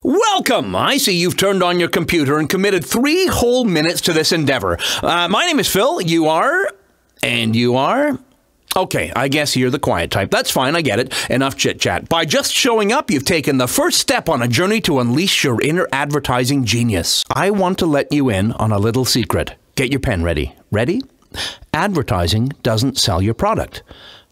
Welcome! I see you've turned on your computer and committed 3 whole minutes to this endeavor. My name is Phil. You are? And you are? Okay, I guess you're the quiet type. That's fine, I get it. Enough chit-chat. By just showing up, you've taken the first step on a journey to unleash your inner advertising genius. I want to let you in on a little secret. Get your pen ready. Ready? Advertising doesn't sell your product.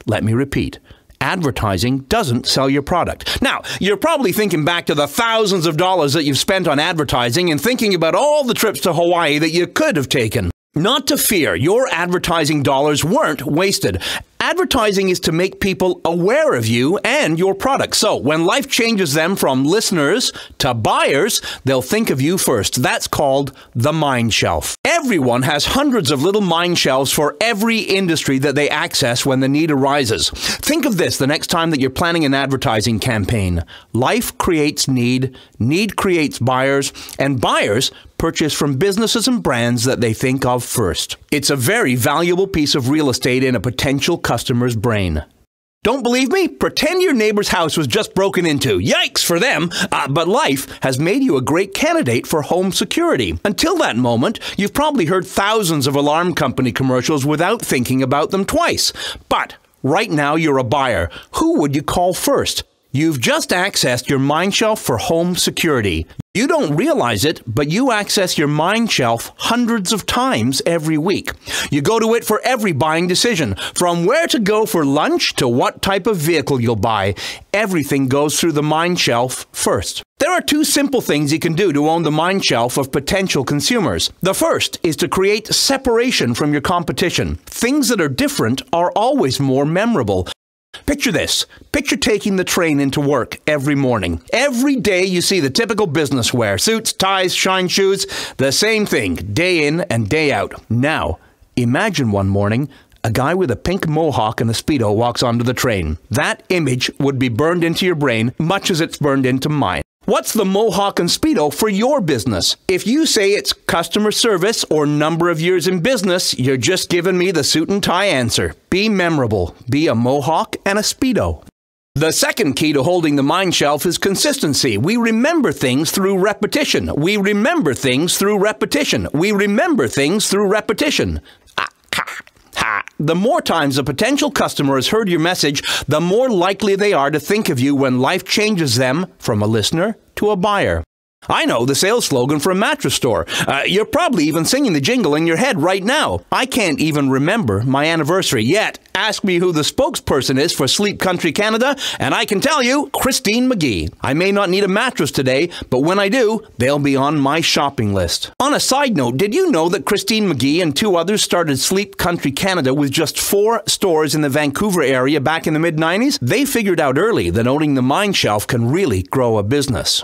Let me repeat. Advertising doesn't sell your product. Now, you're probably thinking back to the thousands of dollars that you've spent on advertising and thinking about all the trips to Hawaii that you could have taken. Not to fear, your advertising dollars weren't wasted. Advertising is to make people aware of you and your product. So when life changes them from listeners to buyers, they'll think of you first. That's called the mind shelf. Everyone has hundreds of little mind shelves for every industry that they access when the need arises. Think of this the next time that you're planning an advertising campaign. Life creates need, need creates buyers, and buyers purchase from businesses and brands that they think of first. It's a very valuable piece of real estate in a potential customer's brain. Don't believe me? Pretend your neighbor's house was just broken into. Yikes for them! But life has made you a great candidate for home security. Until that moment, you've probably heard thousands of alarm company commercials without thinking about them twice. But right now you're a buyer. Who would you call first? You've just accessed your mind shelf for home security. You don't realize it, but you access your mind shelf hundreds of times every week. You go to it for every buying decision, from where to go for lunch to what type of vehicle you'll buy. Everything goes through the mind shelf first. There are 2 simple things you can do to own the mind shelf of potential consumers. The first is to create separation from your competition. Things that are different are always more memorable. Picture this. Picture taking the train into work every morning. Every day you see the typical business wear. Suits, ties, shine shoes. The same thing, day in and day out. Now, imagine one morning, a guy with a pink mohawk and a Speedo walks onto the train. That image would be burned into your brain, much as it's burned into mine. What's the mohawk and Speedo for your business? If you say it's customer service or number of years in business, you're just giving me the suit and tie answer. Be memorable. Be a mohawk and a Speedo. The second key to holding the mind shelf is consistency. We remember things through repetition. We remember things through repetition. We remember things through repetition. The more times a potential customer has heard your message, the more likely they are to think of you when life changes them from a listener to a buyer. I know the sales slogan for a mattress store. You're probably even singing the jingle in your head right now. I can't even remember my anniversary yet. Ask me who the spokesperson is for Sleep Country Canada, and I can tell you, Christine McGee. I may not need a mattress today, but when I do, they'll be on my shopping list. On a side note, did you know that Christine McGee and 2 others started Sleep Country Canada with just 4 stores in the Vancouver area back in the mid-90s? They figured out early that owning the mind shelf can really grow a business.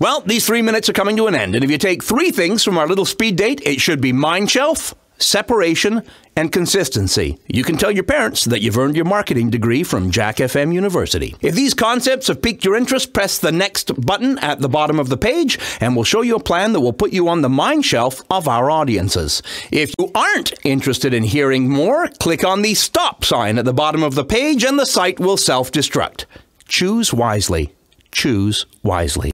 Well, these 3 minutes are coming to an end, and if you take 3 things from our little speed date, it should be mind shelf, separation, and consistency. You can tell your parents that you've earned your marketing degree from Jack FM University. If these concepts have piqued your interest, press the next button at the bottom of the page, and we'll show you a plan that will put you on the mind shelf of our audiences. If you aren't interested in hearing more, click on the stop sign at the bottom of the page, and the site will self-destruct. Choose wisely. Choose wisely.